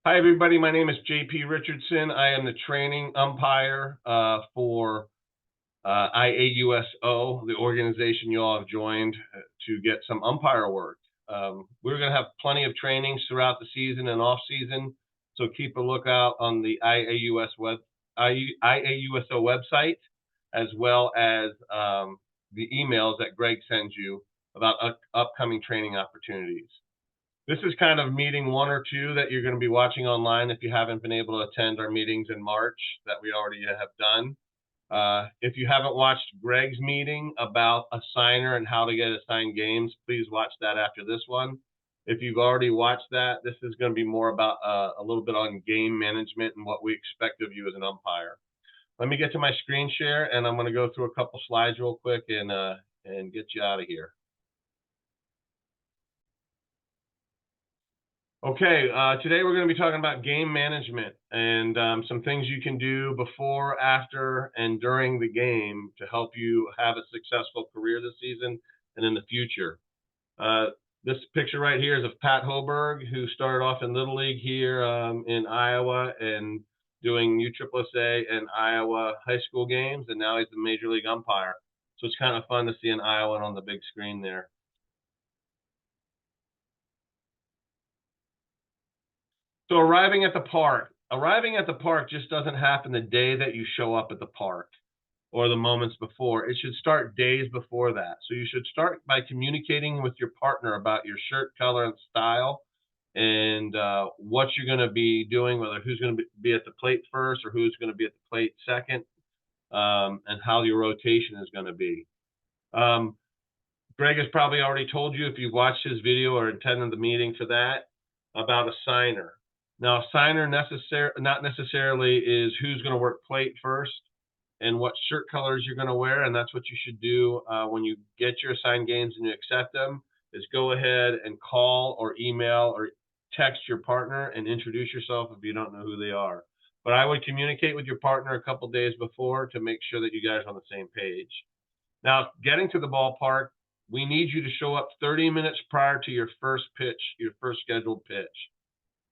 Hi, everybody. My name is JP Richardson. I am the training umpire for IAUSO, the organization you all have joined to get some umpire work. We're going to have plenty of trainings throughout the season and off season, so keep a lookout on the IAUSO website, as well as the emails that Greg sends you about upcoming training opportunities. This is kind of meeting one or two that you're going to be watching online if you haven't been able to attend our meetings in March that we already have done. If you haven't watched Greg's meeting about a signer and how to get assigned games, please watch that after this one. If you've already watched that, this is going to be more about a little bit on game management and what we expect of you as an umpire. Let me get to my screen share, and I'm going to go through a couple slides real quick and get you out of here. Okay, today we're going to be talking about game management and some things you can do before, after, and during the game to help you have a successful career this season and in the future. This picture right here is of Pat Hogberg, who started off in Little League here in Iowa and doing USSSA and Iowa high school games, and now he's the Major League umpire. So it's kind of fun to see an Iowan on the big screen there. So arriving at the park. Arriving at the park just doesn't happen the day that you show up at the park or the moments before. It should start days before that. So you should start by communicating with your partner about your shirt color and style and what you're going to be doing, whether who's going to be at the plate first or who's going to be at the plate second, and how your rotation is going to be. Greg has probably already told you, if you've watched his video or attended the meeting for that, about a signer. Now, a signer not necessarily is who's going to work plate first and what shirt colors you're going to wear, and that's what you should do when you get your assigned games and you accept them, is go ahead and call or email or text your partner and introduce yourself if you don't know who they are. But I would communicate with your partner a couple days before to make sure that you guys are on the same page. Now, getting to the ballpark, we need you to show up 30 minutes prior to your first pitch, your first scheduled pitch,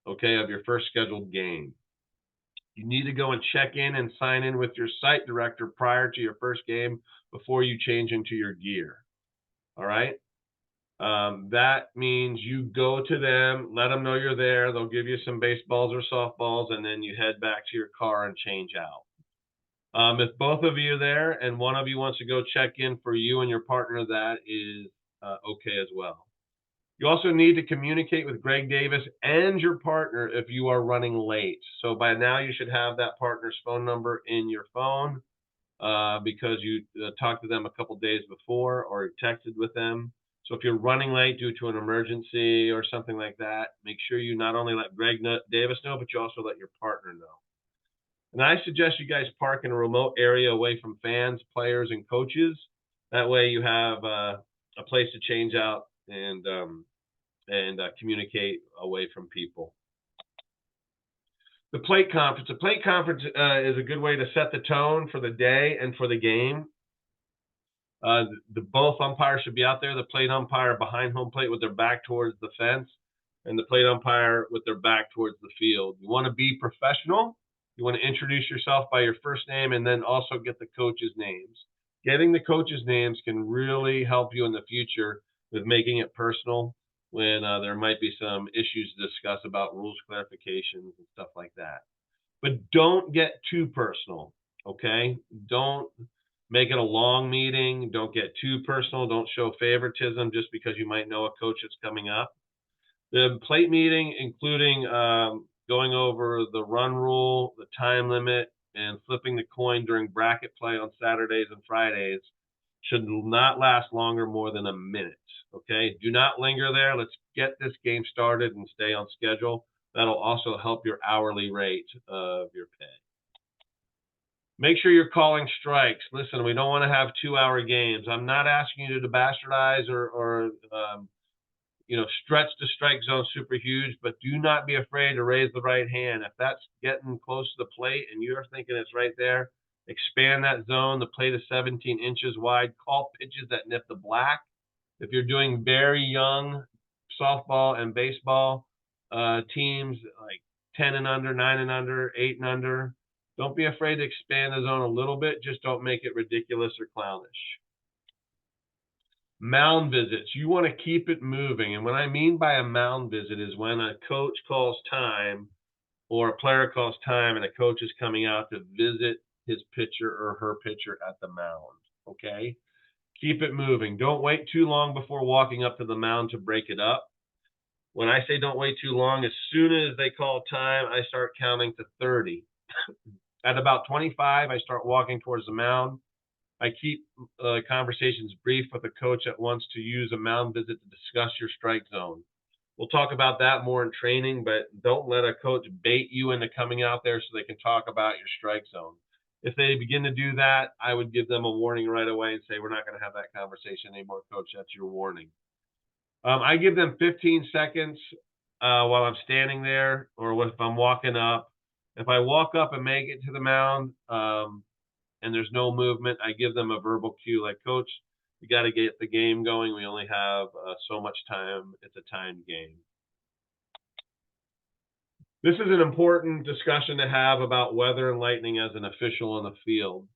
okay, of your first scheduled game. You need to go and check in and sign in with your site director prior to your first game before you change into your gear. All right? That means you go to them, let them know you're there. They'll give you some baseballs or softballs, and then you head back to your car and change out. If both of you are there and one of you wants to go check in for you and your partner, that is okay as well. You also need to communicate with Greg Davis and your partner if you are running late. So by now you should have that partner's phone number in your phone because you talked to them a couple days before or texted with them. So if you're running late due to an emergency or something like that, make sure you not only let Greg Davis know, but you also let your partner know. And I suggest you guys park in a remote area away from fans, players, and coaches. That way you have a place to change out and communicate away from people. The plate conference. The plate conference is a good way to set the tone for the day and for the game. Both umpires should be out there. The plate umpire behind home plate with their back towards the fence, and the plate umpire with their back towards the field. You want to be professional. You want to introduce yourself by your first name and then also get the coaches' names. Getting the coaches' names can really help you in the future with making it personal when there might be some issues to discuss about rules clarifications and stuff like that. But don't get too personal, okay? Don't make it a long meeting. Don't get too personal. Don't show favoritism just because you might know a coach that's coming up. The plate meeting, including going over the run rule, the time limit, and flipping the coin during bracket play on Saturdays and Fridays, should not last longer more than a minute. Okay, do not linger there. Let's get this game started and stay on schedule. That'll also help your hourly rate of your pay. Make sure you're calling strikes. Listen, we don't want to have 2-hour games. I'm not asking you to bastardize or stretch the strike zone super huge, but do not be afraid to raise the right hand. If that's getting close to the plate and you're thinking it's right there, expand that zone. The plate is 17 inches wide. Call pitches that nip the black. If you're doing very young softball and baseball teams, like 10 and under, 9 and under, 8 and under. Don't be afraid to expand the zone a little bit. Just don't make it ridiculous or clownish. Mound visits. You want to keep it moving. And what I mean by a mound visit is when a coach calls time or a player calls time and a coach is coming out to visit his pitcher or her pitcher at the mound. Okay? Keep it moving. Don't wait too long before walking up to the mound to break it up. When I say don't wait too long, as soon as they call time, I start counting to 30. At about 25, I start walking towards the mound. I keep conversations brief with a coach that wants to use a mound visit to discuss your strike zone. We'll talk about that more in training, but don't let a coach bait you into coming out there so they can talk about your strike zone. If they begin to do that, I would give them a warning right away and say, we're not going to have that conversation anymore, coach. That's your warning. I give them 15 seconds while I'm standing there or if I'm walking up. If I walk up and make it to the mound and there's no movement, I give them a verbal cue like, coach, we got to get the game going. We only have so much time. It's a timed game. This is an important discussion to have about weather and lightning as an official on the field.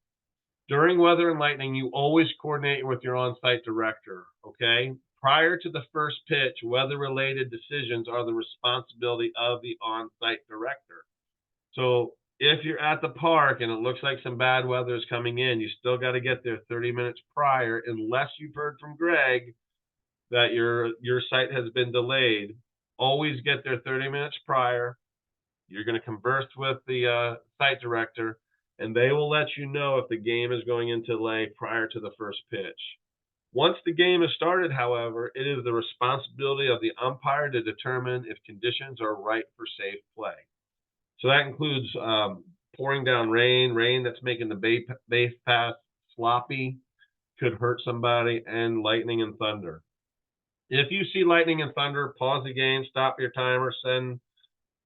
During weather and lightning, you always coordinate with your on-site director, okay? Prior to the first pitch, weather-related decisions are the responsibility of the on-site director. So if you're at the park and it looks like some bad weather is coming in, you still got to get there 30 minutes prior, unless you've heard from Greg that your site has been delayed. Always get there 30 minutes prior. You're going to converse with the site director, and they will let you know if the game is going into delay prior to the first pitch. Once the game is started, however, it is the responsibility of the umpire to determine if conditions are right for safe play. So that includes pouring down rain that's making the base pass sloppy, could hurt somebody, and lightning and thunder. If you see lightning and thunder, pause the game, stop your timer, send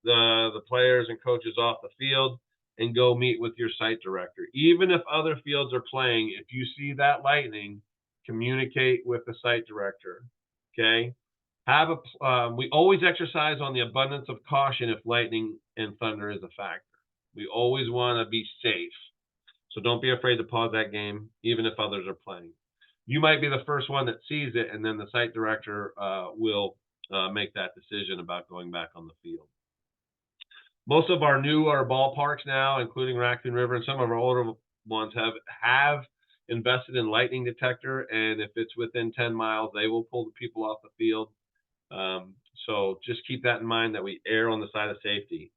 the players and coaches off the field, and go meet with your site director. Even if other fields are playing, if you see that lightning, communicate with the site director. Okay? We always exercise on the abundance of caution if lightning and thunder is a factor. We always want to be safe. So don't be afraid to pause that game, even if others are playing. You might be the first one that sees it, and then the site director will make that decision about going back on the field. Most of our newer ballparks now, including Raccoon River, and some of our older ones have invested in lightning detector, and if it's within 10 miles, they will pull the people off the field. So just keep that in mind that we err on the side of safety.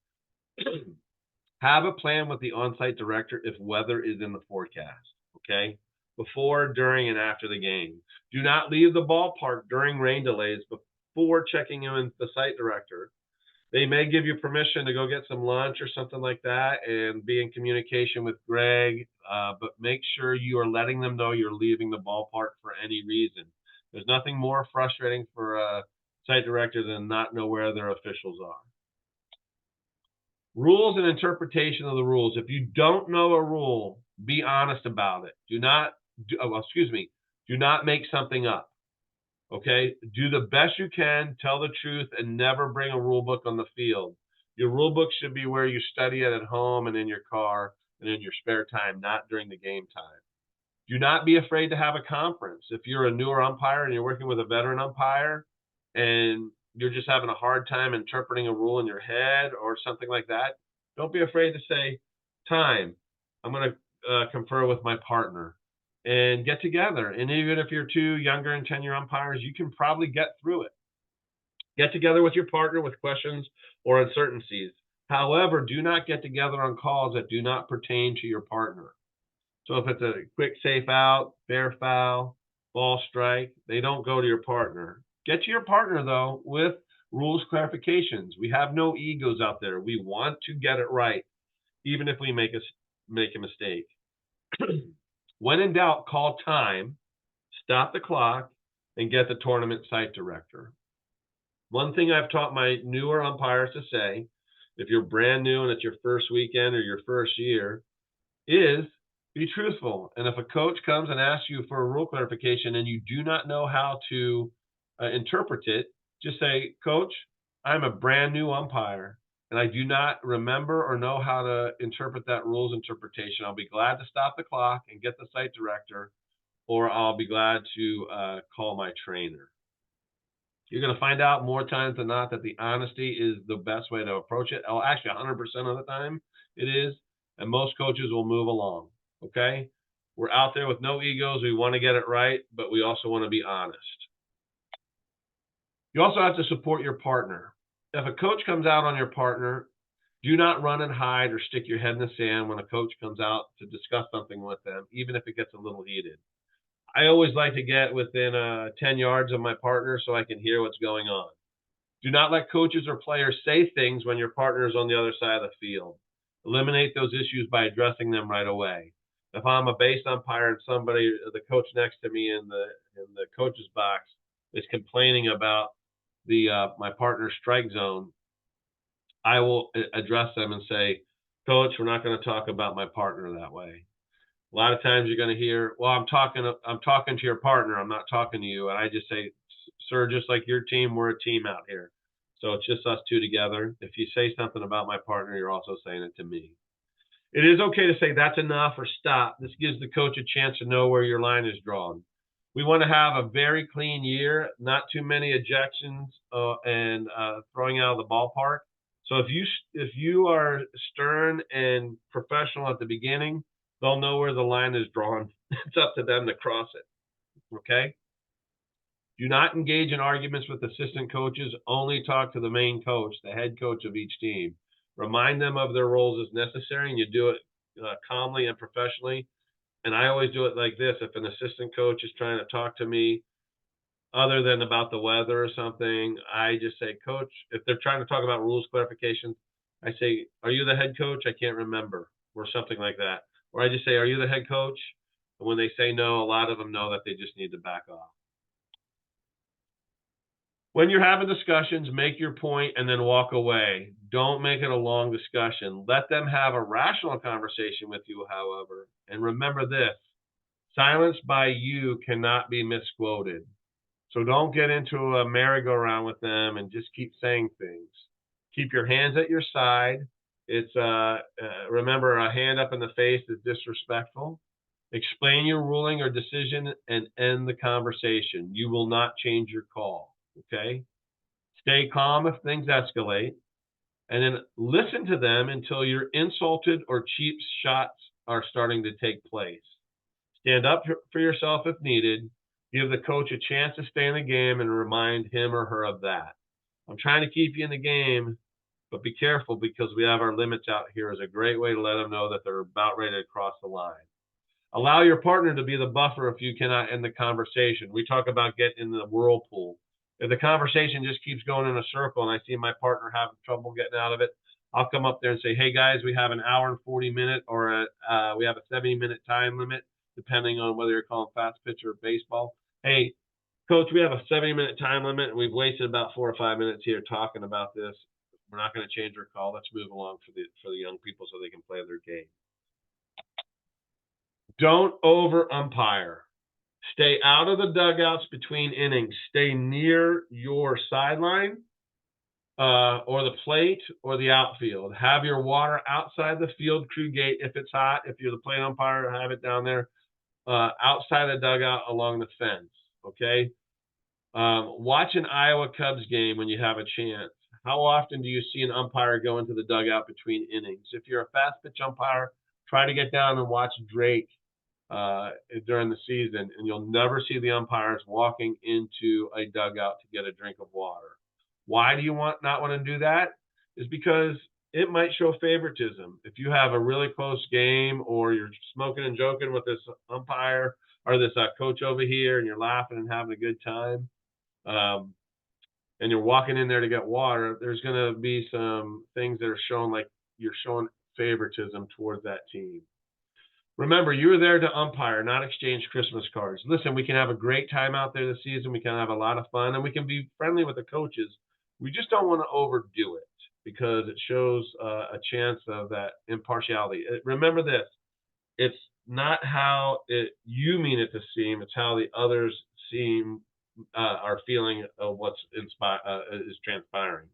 Have a plan with the on-site director if weather is in the forecast, okay? Before, during, and after the game. Do not leave the ballpark during rain delays before checking in with the site director. They may give you permission to go get some lunch or something like that and be in communication with Greg, but make sure you are letting them know you're leaving the ballpark for any reason. There's nothing more frustrating for a site director than not know where their officials are. Rules and interpretation of the rules. If you don't know a rule, be honest about it. Do not make something up. Okay, do the best you can, tell the truth, and never bring a rule book on the field. Your rule book should be where you study it at home and in your car and in your spare time, not during the game time. Do not be afraid to have a conference. If you're a newer umpire and you're working with a veteran umpire and you're just having a hard time interpreting a rule in your head or something like that, don't be afraid to say, time, I'm going to confer with my partner. And get together. And even if you're two younger and 10-year umpires, you can probably get through it. Get together with your partner with questions or uncertainties. However, do not get together on calls that do not pertain to your partner. So if it's a quick safe out, fair foul, ball strike, they don't go to your partner. Get to your partner, though, with rules clarifications. We have no egos out there. We want to get it right, even if we make a mistake. When in doubt, call time, stop the clock, and get the tournament site director. One thing I've taught my newer umpires to say, if you're brand new and it's your first weekend or your first year, is be truthful. And if a coach comes and asks you for a rule clarification and you do not know how to interpret it, just say, Coach, I'm a brand new umpire, and I do not remember or know how to interpret that rules interpretation, I'll be glad to stop the clock and get the site director, or I'll be glad to call my trainer. You're going to find out more times than not that the honesty is the best way to approach it. Oh, actually, 100% of the time it is, and most coaches will move along. Okay, we're out there with no egos. We want to get it right, but we also want to be honest. You also have to support your partner. If a coach comes out on your partner, do not run and hide or stick your head in the sand when a coach comes out to discuss something with them, even if it gets a little heated. I always like to get within 10 yards of my partner so I can hear what's going on. Do not let coaches or players say things when your partner is on the other side of the field. Eliminate those issues by addressing them right away. If I'm a base umpire and somebody, the coach next to me in the coach's box, is complaining about my partner's strike zone, I will address them and say, "Coach, we're not going to talk about my partner that way." A lot of times you're going to hear, "Well, I'm talking to your partner. I'm not talking to you." And I just say, "Sir, just like your team, we're a team out here. So it's just us two together. If you say something about my partner, you're also saying it to me." It is okay to say that's enough or stop. This gives the coach a chance to know where your line is drawn. We want to have a very clean year, not too many ejections and throwing out of the ballpark. So if you are stern and professional at the beginning, they'll know where the line is drawn. It's up to them to cross it. Okay? Do not engage in arguments with assistant coaches. Only talk to the main coach, the head coach of each team. Remind them of their roles as necessary, and you do it calmly and professionally. And I always do it like this. If an assistant coach is trying to talk to me other than about the weather or something, I just say, "Coach," if they're trying to talk about rules clarifications, I say, "Are you the head coach? I can't remember," or something like that. Or I just say, "Are you the head coach?" And when they say no, a lot of them know that they just need to back off. When you're having discussions, make your point and then walk away. Don't make it a long discussion. Let them have a rational conversation with you, however. And remember this, silence by you cannot be misquoted. So don't get into a merry-go-round with them and just keep saying things. Keep your hands at your side. It's remember, a hand up in the face is disrespectful. Explain your ruling or decision and end the conversation. You will not change your call. Okay? Stay calm if things escalate, and then listen to them until you're insulted or cheap shots are starting to take place. Stand up for yourself if needed. Give the coach a chance to stay in the game and remind him or her of that. I'm trying to keep you in the game, but be careful because we have our limits out here is a great way to let them know that they're about ready to cross the line. Allow your partner to be the buffer if you cannot end the conversation. We talk about getting in the whirlpool. If the conversation just keeps going in a circle and I see my partner having trouble getting out of it, I'll come up there and say, "Hey guys, we have an hour and 40-minute or we have a 70-minute time limit, depending on whether you're calling fast pitch or baseball. Hey, coach, we have a 70-minute time limit and we've wasted about 4 or 5 minutes here talking about this. We're not going to change our call. Let's move along for the young people so they can play their game." Don't over umpire. Stay out of the dugouts between innings. Stay near your sideline or the plate or the outfield. Have your water outside the field crew gate if it's hot. If you're the plate umpire, have it down there outside the dugout along the fence. Okay. Watch an Iowa Cubs game when you have a chance. How often do you see an umpire go into the dugout between innings? If you're a fast pitch umpire, try to get down and watch Drake during the season, and you'll never see the umpires walking into a dugout to get a drink of water. Why do you not want to do that? Is because it might show favoritism. If you have a really close game or you're smoking and joking with this umpire or this coach over here and you're laughing and having a good time, and you're walking in there to get water, there's going to be some things that are shown like you're showing favoritism towards that team. Remember, you're there to umpire, not exchange Christmas cards. Listen, we can have a great time out there this season. We can have a lot of fun, and we can be friendly with the coaches. We just don't want to overdo it because it shows a chance of that impartiality. Remember this. It's not how you mean it to seem. It's how the others are feeling of what's is transpiring.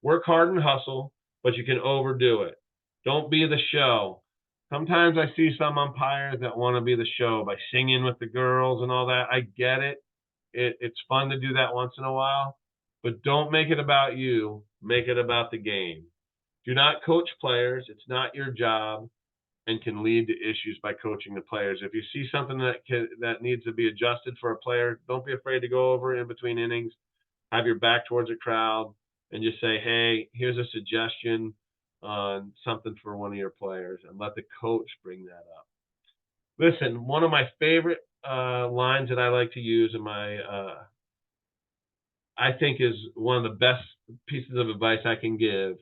Work hard and hustle, but you can overdo it. Don't be the show. Sometimes I see some umpires that want to be the show by singing with the girls and all that. I get it. It's fun to do that once in a while, but don't make it about you. Make it about the game. Do not coach players. It's not your job and can lead to issues by coaching the players. If you see something that needs to be adjusted for a player, don't be afraid to go over in between innings. Have your back towards the crowd and just say, hey, here's a suggestion on something for one of your players, and let the coach bring that up. Listen, one of my favorite lines that I like to use in my I think is one of the best pieces of advice I can give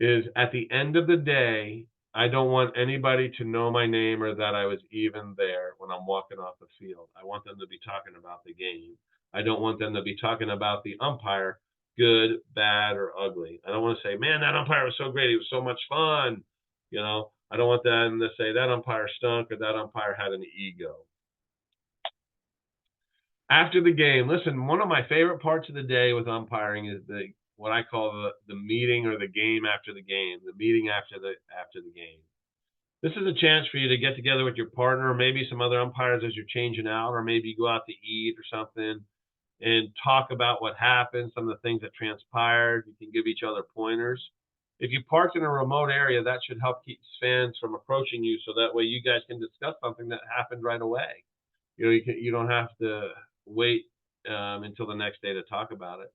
is, at the end of the day, I don't want anybody to know my name or that I was even there when I'm walking off the field. I want them to be talking about the game. I don't want them to be talking about the umpire, good, bad, or ugly. I don't want to say, man, that umpire was so great. He was so much fun. I don't want them to say that umpire stunk or that umpire had an ego. After the game, listen, one of my favorite parts of the day with umpiring is what I call the meeting or the game after the game, the meeting after the game. This is a chance for you to get together with your partner, or maybe some other umpires as you're changing out, or maybe you go out to eat or something and talk about what happened, some of the things that transpired. You can give each other pointers. If you parked in a remote area, that should help keep fans from approaching you, so that way you guys can discuss something that happened right away. You don't have to wait until the next day to talk about it.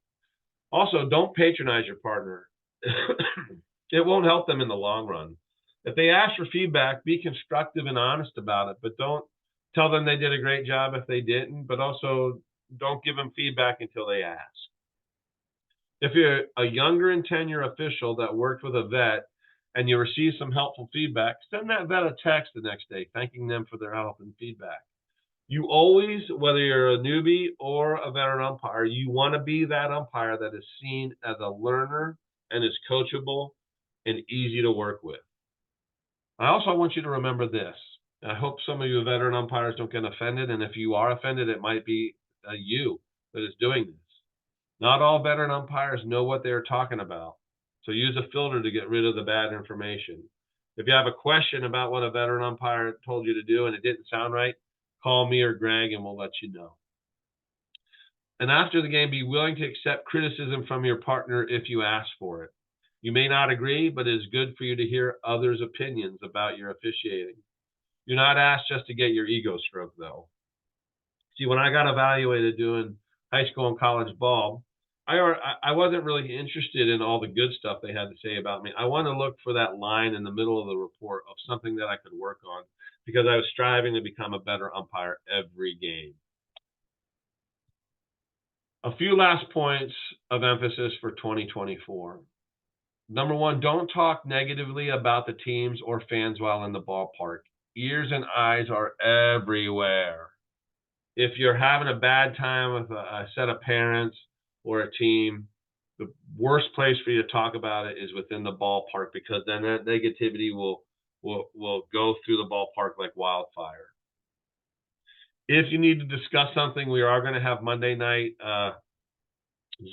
Also, don't patronize your partner. It won't help them in the long run. If they ask for feedback, be constructive and honest about it, but don't tell them they did a great job if they didn't, but also don't give them feedback until they ask. If you're a younger in tenure official that worked with a vet and you receive some helpful feedback, send that vet a text the next day thanking them for their help and feedback. You always, whether you're a newbie or a veteran umpire, you want to be that umpire that is seen as a learner and is coachable and easy to work with. I also want you to remember this. I hope some of you veteran umpires don't get offended, and if you are offended, it might be you that is doing this. Not all veteran umpires know what they're talking about, so use a filter to get rid of the bad information. If you have a question about what a veteran umpire told you to do and it didn't sound right, call me or Greg and we'll let you know. And after the game, be willing to accept criticism from your partner if you ask for it. You may not agree, but it is good for you to hear others' opinions about your officiating. You're not asked just to get your ego stroked, though. See, when I got evaluated doing high school and college ball, I wasn't really interested in all the good stuff they had to say about me. I wanted to look for that line in the middle of the report of something that I could work on, because I was striving to become a better umpire every game. A few last points of emphasis for 2024. Number one, don't talk negatively about the teams or fans while in the ballpark. Ears and eyes are everywhere. If you're having a bad time with a set of parents or a team, the worst place for you to talk about it is within the ballpark, because then that negativity will go through the ballpark like wildfire. If you need to discuss something, we are going to have Monday night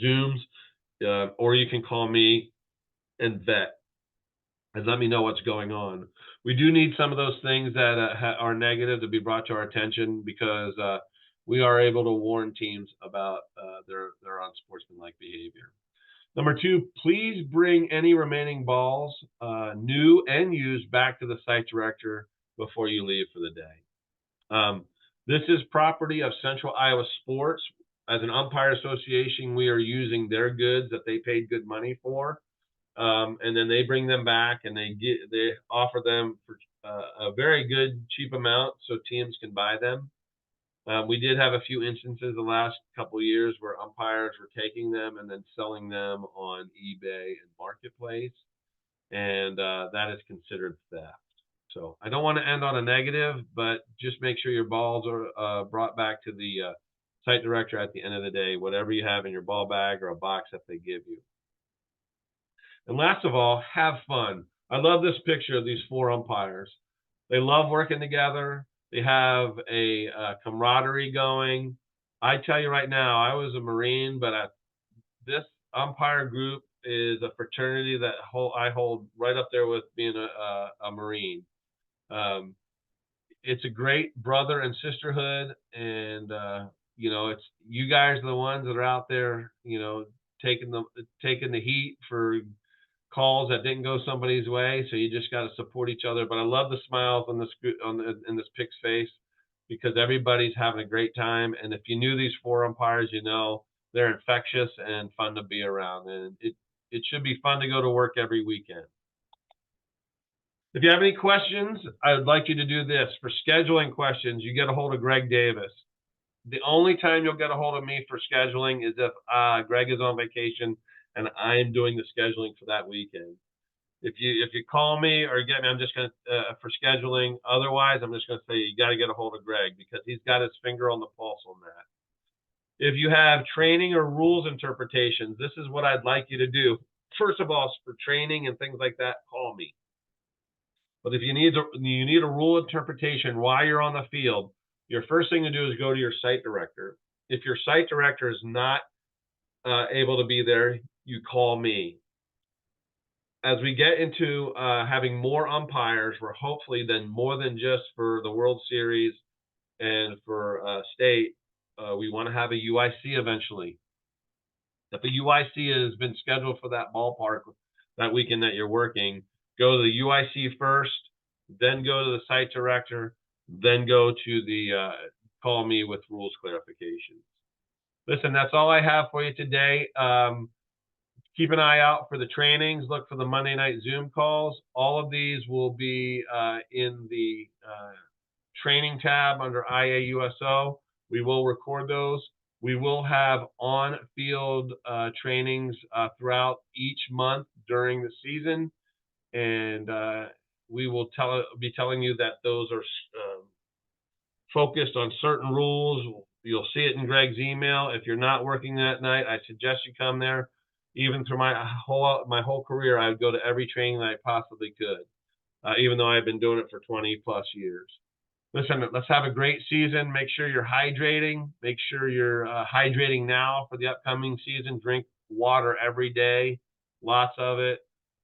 Zooms, or you can call me and vet and let me know what's going on. We do need some of those things that are negative to be brought to our attention, because we are able to warn teams about their unsportsmanlike behavior. Number two, please bring any remaining balls, new and used, back to the site director before you leave for the day. This is property of Central Iowa Sports. As an umpire association, we are using their goods that they paid good money for, and then they bring them back and they offer them for a very good cheap amount so teams can buy them. We did have a few instances the last couple of years where umpires were taking them and then selling them on eBay and Marketplace, and that is considered theft. So I don't want to end on a negative, but just make sure your balls are brought back to the site director at the end of the day, whatever you have in your ball bag or a box that they give you. And last of all, have fun. I love this picture of these four umpires. They love working together. They have a camaraderie going. I tell you right now, I was a Marine, but this umpire group is a fraternity that I hold right up there with being a Marine. Um, it's a great brother and sisterhood, and it's you guys are the ones that are out there, taking the heat for calls that didn't go somebody's way. So you just got to support each other. But I love the smiles on in this pick's face, because everybody's having a great time. And if you knew these 4 umpires, they're infectious and fun to be around. And it should be fun to go to work every weekend. If you have any questions, I would like you to do this. For scheduling questions, you get a hold of Greg Davis. The only time you'll get a hold of me for scheduling is if Greg is on vacation and I'm doing the scheduling for that weekend. If you call me or get me, I'm just gonna for scheduling. Otherwise, I'm just gonna say you got to get a hold of Greg, because he's got his finger on the pulse on that. If you have training or rules interpretations, this is what I'd like you to do. First of all, for training and things like that, call me. But if you need a rule interpretation while you're on the field, your first thing to do is go to your site director. If your site director is not able to be there, you call me. As we get into having more umpires, we're hopefully then more than just for the World Series and for state, we want to have a UIC eventually. If a UIC has been scheduled for that ballpark that weekend that you're working, go to the UIC first, then go to the site director, then go to the call me with rules clarifications. Listen, that's all I have for you today. Keep an eye out for the trainings. Look for the Monday night Zoom calls. All of these will be in the training tab under IAUSO. We will record those. We will have on-field trainings throughout each month during the season, and we will be telling you that those are focused on certain rules. You'll see it in Greg's email. If you're not working that night, I suggest you come there. Even through my whole career, I would go to every training that I possibly could, even though I've been doing it for 20 plus years. Listen, let's have a great season. Make sure you're hydrating. Make sure you're hydrating now for the upcoming season. Drink water every day, lots of it.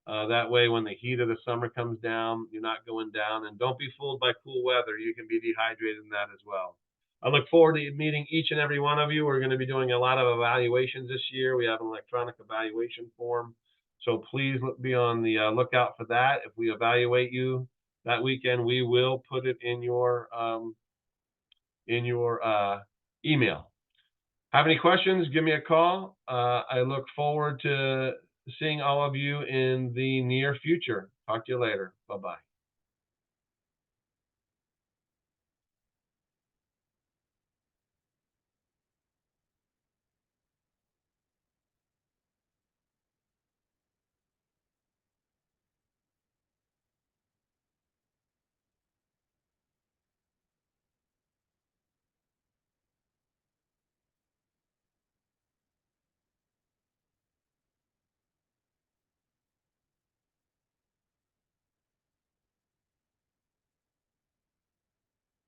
That way, when the heat of the summer comes down, you're not going down. And don't be fooled by cool weather. You can be dehydrated in that as well. I look forward to meeting each and every one of you. We're going to be doing a lot of evaluations this year. We have an electronic evaluation form. So please be on the lookout for that. If we evaluate you that weekend, we will put it in your email. Have any questions? Give me a call. I look forward to seeing all of you in the near future. Talk to you later. Bye-bye.